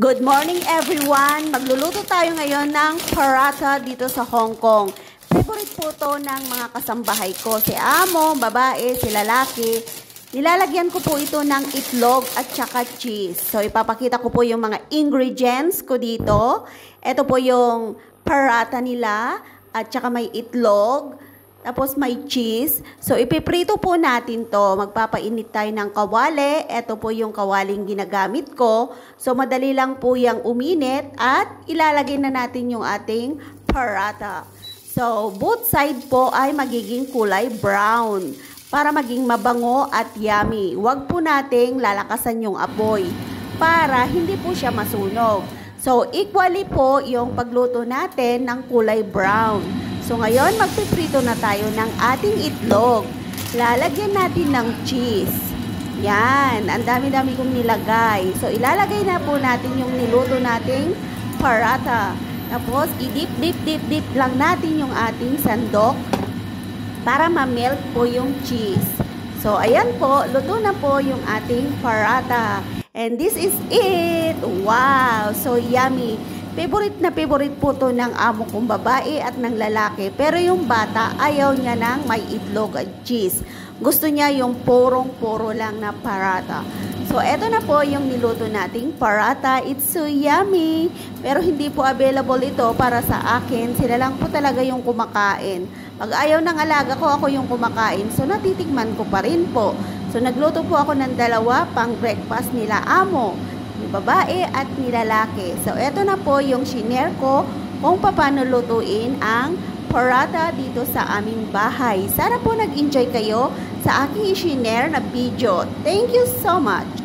Good morning everyone! Magluluto tayo ngayon ng paratha dito sa Hong Kong. Favorite po to ng mga kasambahay ko. Si amo, babae, si lalaki. Nilalagyan ko po ito ng itlog at saka cheese. So ipapakita ko po yung mga ingredients ko dito. Ito po yung paratha nila at saka may itlog. Tapos may cheese. So, ipiprito po natin to. Magpapainit tayo ng kawali. Ito po yung kawaling ginagamit ko. So, madali lang po yung uminit at ilalagay na natin yung ating paratha. So, both side po ay magiging kulay brown para maging mabango at yummy. Huwag po nating lalakasan yung apoy para hindi po siya masunog. So, equally po yung pagluto natin ng kulay brown. So, ngayon, magpiprito na tayo ng ating itlog. Lalagyan natin ng cheese. Yan. Ang dami-dami kong nilagay. So, ilalagay na po natin yung niluto nating paratha. Tapos, i-dip lang natin yung ating sandok para ma-melt po yung cheese. So, ayan po. Luto na po yung ating paratha. And this is it. Wow! So, yummy. Favorite na favorite po to ng amo kong babae at ng lalaki. Pero yung bata, ayaw niya ng may itlog at cheese. Gusto niya yung porong-poro lang na paratha. So, eto na po yung niluto nating paratha. It's so yummy. Pero hindi po available ito para sa akin. Sila lang po talaga yung kumakain. Pag ayaw ng alaga ko, ako yung kumakain. So, natitikman ko pa rin po. So, nagluto po ako ng dalawa pang breakfast nila amo, ni babae at ni lalaki. So, eto na po yung shinare ko kung paano lutuin ang paratha dito sa aming bahay. Sana po nag-enjoy kayo sa aking shinare na video. Thank you so much!